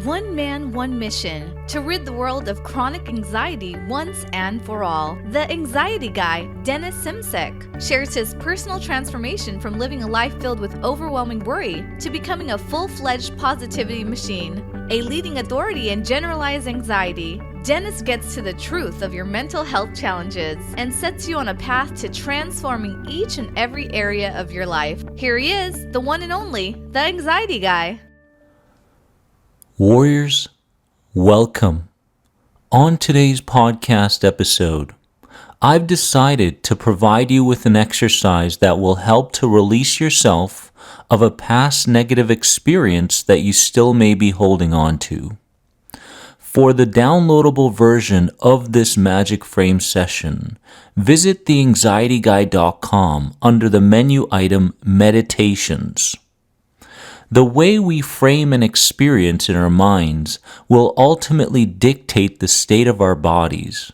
One man, one mission, to rid the world of chronic anxiety once and for all. The Anxiety Guy, Dennis Simsek, shares his personal transformation from living a life filled with overwhelming worry to becoming a full-fledged positivity machine, a leading authority in generalized anxiety. Dennis gets to the truth of your mental health challenges and sets you on a path to transforming each and every area of your life. Here he is, the one and only, the Anxiety Guy. Warriors, welcome. On today's podcast episode, I've decided to provide you with an exercise that will help to release yourself of a past negative experience that you still may be holding on to. For the downloadable version of this Magic Frame session, visit theanxietyguy.com under the menu item Meditations. The way we frame an experience in our minds will ultimately dictate the state of our bodies.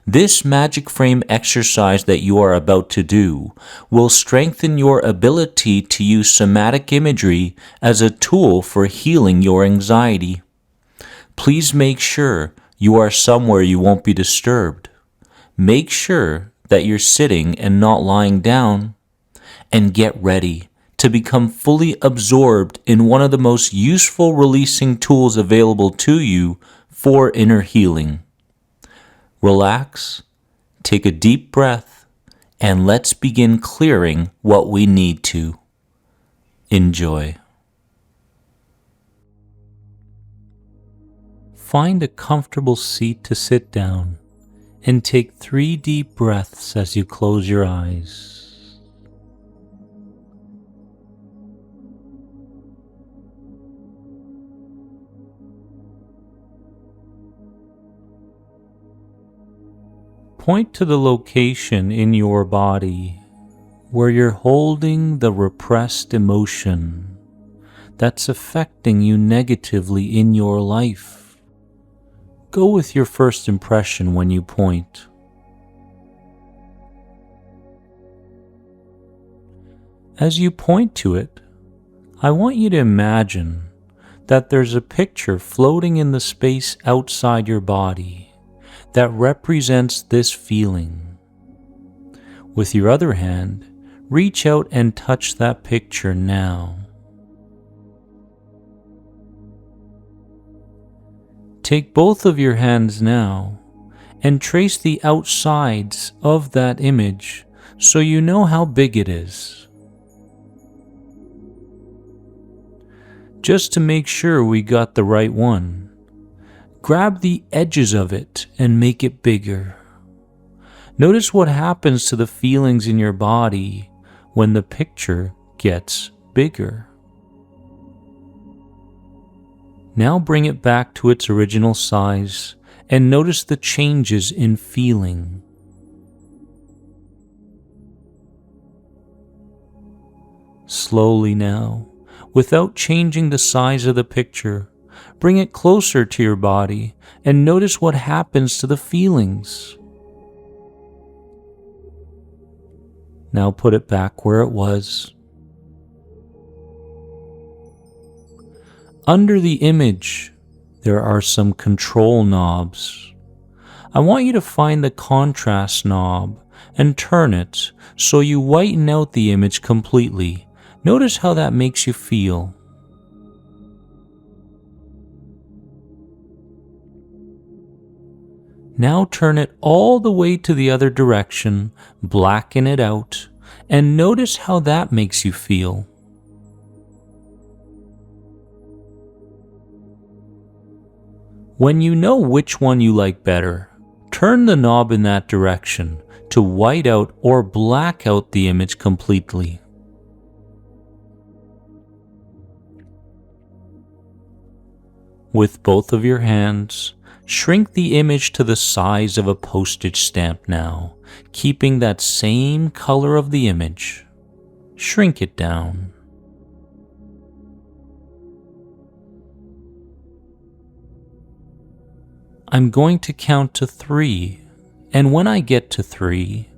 This magic frame exercise that you are about to do will strengthen your ability to use somatic imagery as a tool for healing your anxiety. Please make sure you are somewhere you won't be disturbed. Make sure that you're sitting and not lying down, and get ready to become fully absorbed in one of the most useful releasing tools available to you for inner healing. Relax, take a deep breath, and let's begin clearing what we need to. Enjoy. Find a comfortable seat to sit down and take 3 deep breaths as you close your eyes. Point to the location in your body where you're holding the repressed emotion that's affecting you negatively in your life. Go with your first impression when you point. As you point to it, I want you to imagine that there's a picture floating in the space outside your body that represents this feeling. With your other hand, reach out and touch that picture now. Take both of your hands now and trace the outsides of that image so you know how big it is. Just to make sure we got the right one, grab the edges of it and make it bigger. Notice what happens to the feelings in your body when the picture gets bigger. Now bring it back to its original size and notice the changes in feeling. Slowly now, without changing the size of the picture, bring it closer to your body and notice what happens to the feelings. Now put it back where it was. Under the image, there are some control knobs. I want you to find the contrast knob and turn it so you whiten out the image completely. Notice how that makes you feel. Now turn it all the way to the other direction, blacken it out, and notice how that makes you feel. When you know which one you like better, turn the knob in that direction to white out or black out the image completely. With both of your hands, shrink the image to the size of a postage stamp now, keeping that same color of the image. Shrink it down. I'm going to count to 3, and when I get to 3,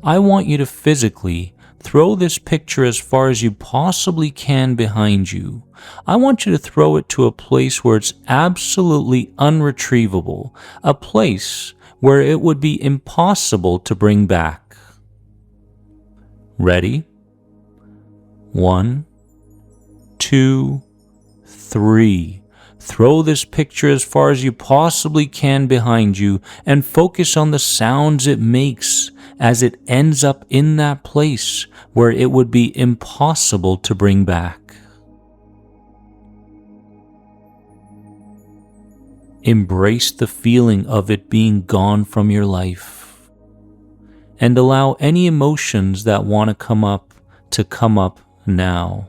I want you to physically throw this picture as far as you possibly can behind you. I want you to throw it to a place where it's absolutely unretrievable, a place where it would be impossible to bring back. Ready? 1, 2, 3. Throw this picture as far as you possibly can behind you and focus on the sounds it makes as it ends up in that place where it would be impossible to bring back. Embrace the feeling of it being gone from your life and allow any emotions that want to come up now.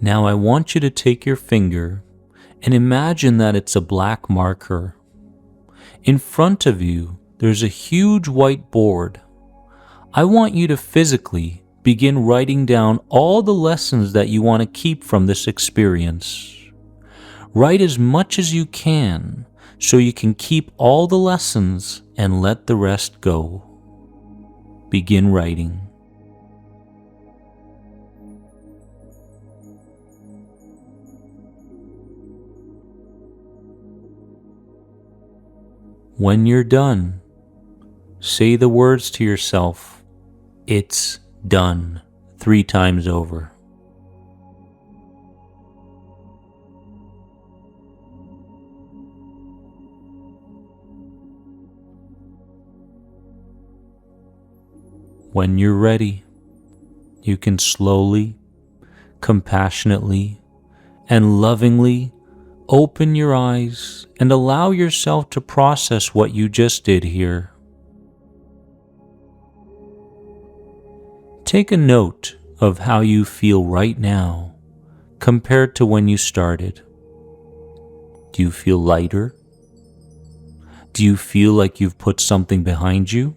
Now I want you to take your finger and imagine that it's a black marker. In front of you, there's a huge white board. I want you to physically begin writing down all the lessons that you want to keep from this experience. Write as much as you can so you can keep all the lessons and let the rest go. Begin writing. When you're done, say the words to yourself, "It's done," 3 times over. When you're ready, you can slowly, compassionately, and lovingly open your eyes and allow yourself to process what you just did here. Take a note of how you feel right now compared to when you started. Do you feel lighter? Do you feel like you've put something behind you?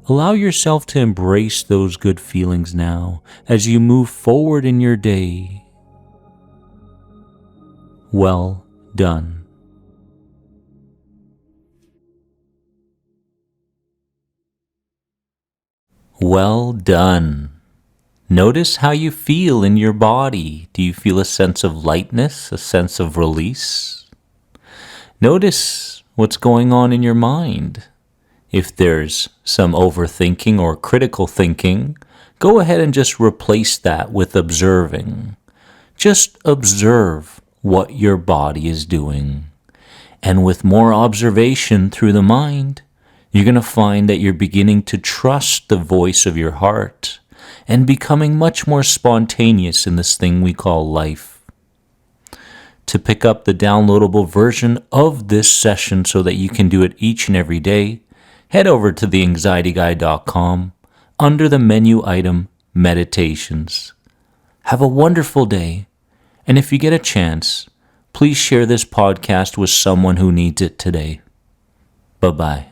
Allow yourself to embrace those good feelings now as you move forward in your day. Well done. Well done. Notice how you feel in your body. Do you feel a sense of lightness, a sense of release? Notice what's going on in your mind. If there's some overthinking or critical thinking, go ahead and just replace that with observing. Just observe what your body is doing. And with more observation through the mind, you're going to find that you're beginning to trust the voice of your heart and becoming much more spontaneous in this thing we call life. To pick up the downloadable version of this session so that you can do it each and every day, head over to theanxietyguy.com under the menu item Meditations. Have a wonderful day, and if you get a chance, please share this podcast with someone who needs it today. Bye-bye.